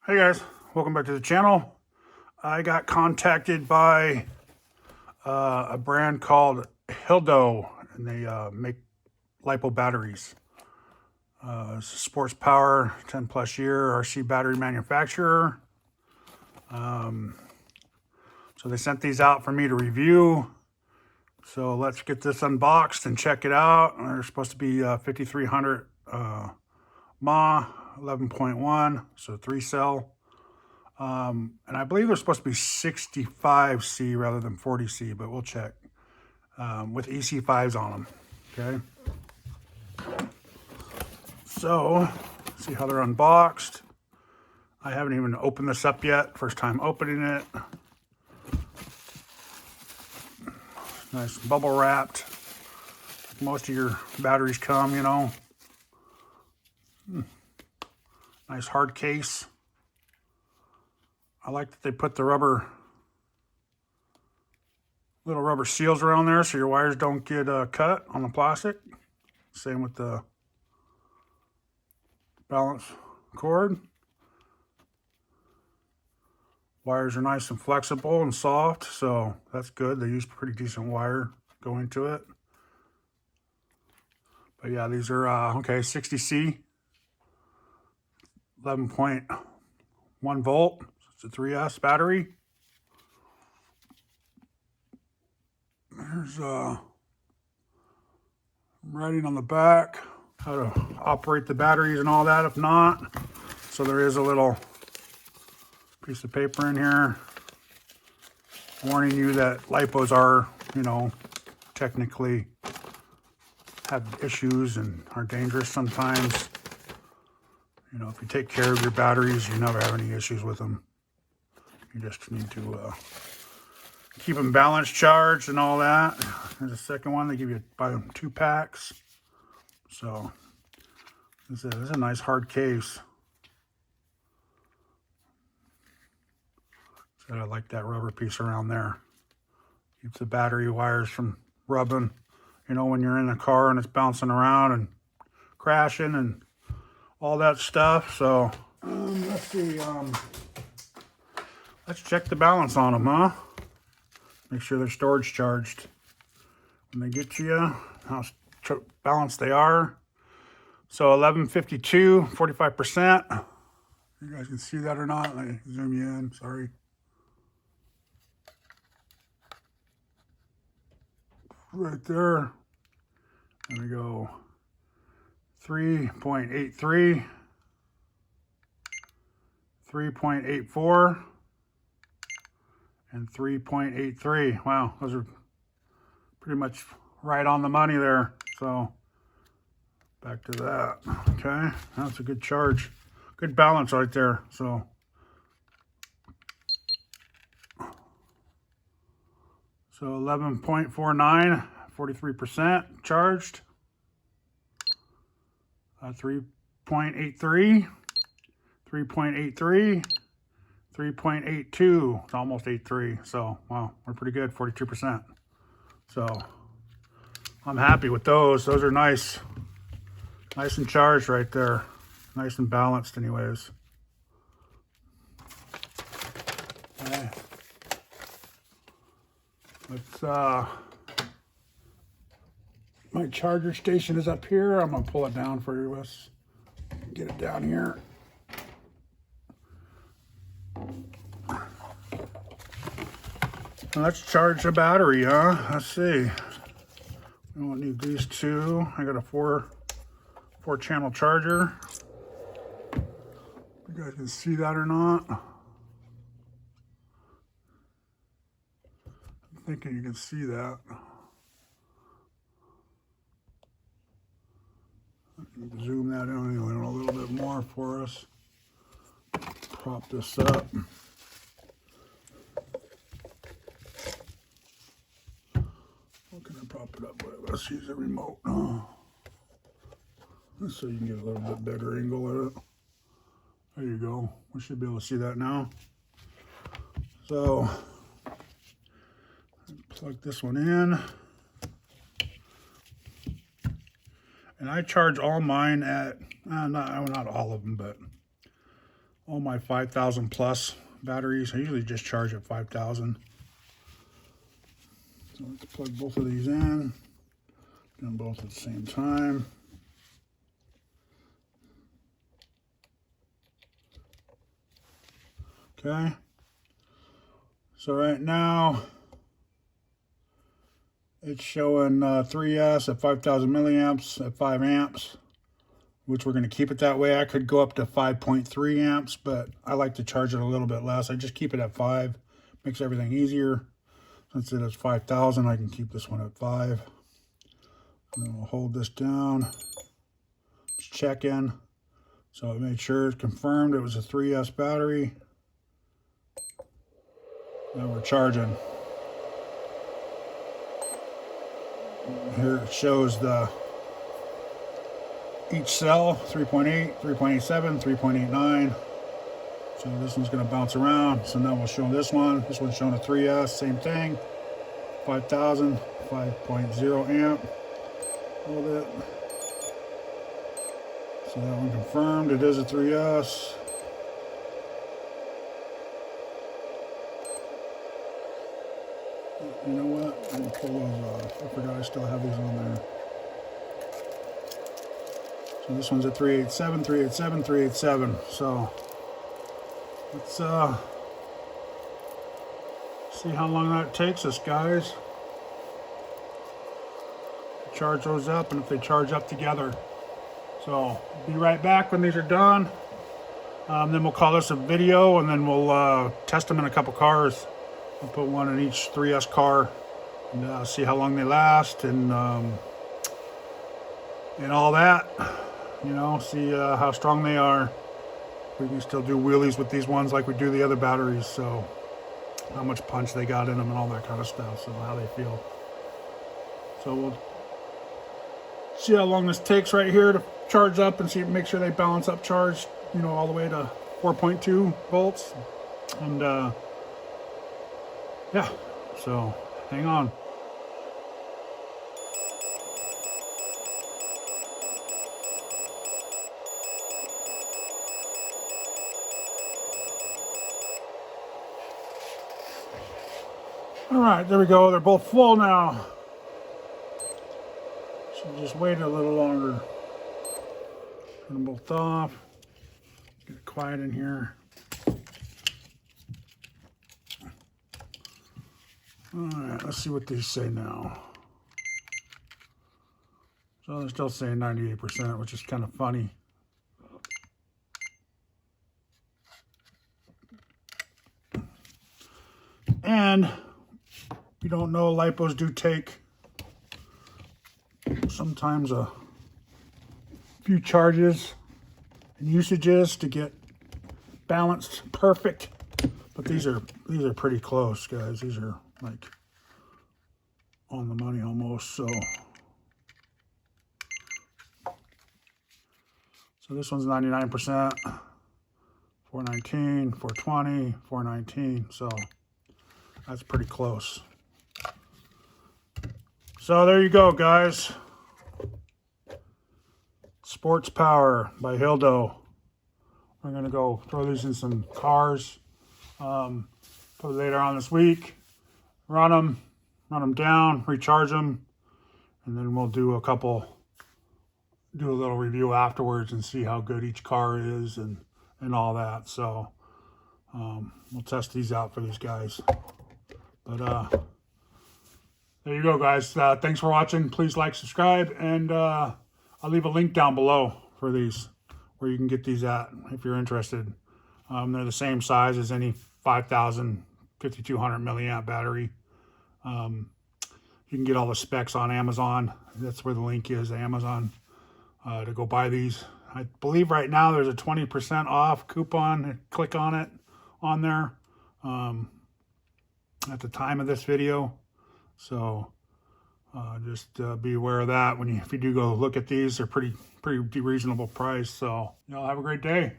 Hey guys, welcome back to the channel. I got contacted by a brand called HILLDOW, and they make Lipo batteries. It's a sports power, 10 plus year RC battery manufacturer. So they sent these out for me to review. So let's get this unboxed and check it out. They're supposed to be 5300 mAh, 11.1, so 3-cell. And I believe they're supposed to be 65C rather than 40C, but we'll check. With EC5s on them, okay? So, see how they're unboxed. I haven't even opened this up yet. First time opening it. Nice bubble wrapped. Most of your batteries come, you know. Nice hard case. I like that they put the little rubber seals around there so your wires don't get cut on the plastic. Same with the balance cord. Wires are nice and flexible and soft, so that's good. They use pretty decent wire going to it. But yeah, these are, okay, 60C, 11.1 volt. It's a 3S battery. There's writing on the back, how to operate the batteries and all that if not. So there is a little piece of paper in here warning you that lipos are, you know, technically have issues and are dangerous sometimes. You know, if you take care of your batteries, you never have any issues with them. You just need to keep them balanced, charged, and all that. There's a second one. They give you, buy them 2 packs. So this is a nice hard case. So I like that rubber piece around there. Keeps the battery wires from rubbing, you know, when you're in the car and it's bouncing around and crashing and all that stuff. So let's see. Let's check the balance on them, huh? Make sure they're storage charged when they get to you, how balanced they are. So 1152, 45%. You guys can see that or not? Let me zoom you in, sorry. Right there. There we go. 3.83, 3.84, and 3.83. Wow, those are pretty much right on the money there. So back to that. Okay, that's a good charge. Good balance right there. So so 11.49, 43% charged. 3.83, 3.83, 3.82. It's almost 83. So wow, we're pretty good, 42%. So I'm happy with those. Those are nice and charged right there. Nice and balanced anyways. Okay. Let's my charger station is up here. I'm gonna pull it down for you. Let's get it down here. Let's charge the battery, huh? Let's see. We won't need these two. I got a four channel charger. You guys can see that or not? I'm thinking you can see that. Zoom that in anyway a little bit more for us. Prop this up. What can I prop it up with? Let's use the remote. So you can get a little bit better angle at it. There you go. We should be able to see that now. So plug this one in. And I charge all mine at, not all of them, but all my 5,000 plus batteries. I usually just charge at 5,000. So let's plug both of these in. Do them both at the same time. Okay. So right now, it's showing 3S at 5,000 milliamps at 5 amps, which we're going to keep it that way. I could go up to 5.3 amps, but I like to charge it a little bit less. I just keep it at 5. Makes everything easier. Since it is 5,000, I can keep this one at 5. And then we'll hold this down. Just check in. So I made sure it's confirmed it was a 3S battery. Now we're charging. Here it shows each cell, 3.8, 3.87, 3.89. So this one's going to bounce around. So now we'll show this one. This one's showing a 3S, same thing. 5,000, 5.0 amp. Hold it. So that one confirmed. It is a 3S. You know what? I'm going to pull those off. I forgot I still have these on there. So this one's at 387, 387, 387. So let's see how long that takes us, guys. Charge those up, and if they charge up together. So be right back when these are done. Then we'll call this a video, and then we'll test them in a couple cars. I'll put one in each 3S car and see how long they last and all that. You know, see how strong they are. We can still do wheelies with these ones like we do the other batteries. So how much punch they got in them and all that kind of stuff. So how they feel. So we'll see how long this takes right here to charge up and see, make sure they balance up charge, you know, all the way to 4.2 volts. And yeah, so hang on. All right, there we go. They're both full now. Should just wait a little longer. Turn them both off. Get it quiet in here. All right, let's see what these say now. So they're still saying 98%, which is kind of funny. And you don't know, lipos do take sometimes a few charges and usages to get balanced perfect. But these are pretty close, guys. These are like on the money almost. So this one's 99%, 419, 420, 419. So that's pretty close. So there you go, guys. Sports Power by HILLDOW. We're going to go throw these in some cars later on this week. Run them down, recharge them, and then we'll do a little review afterwards and see how good each car is and all that. So we'll test these out for these guys. But there you go, guys. Thanks for watching. Please like, subscribe, and I'll leave a link down below for these, where you can get these at if you're interested. They're the same size as any 5,000, 5,200 milliamp battery. You can get all the specs on Amazon. That's where the link is, Amazon, to go buy these. I believe right now there's a 20% off coupon. Click on it on there at the time of this video. So just be aware of that if you do go look at these. They're pretty reasonable price. So y'all have a great day.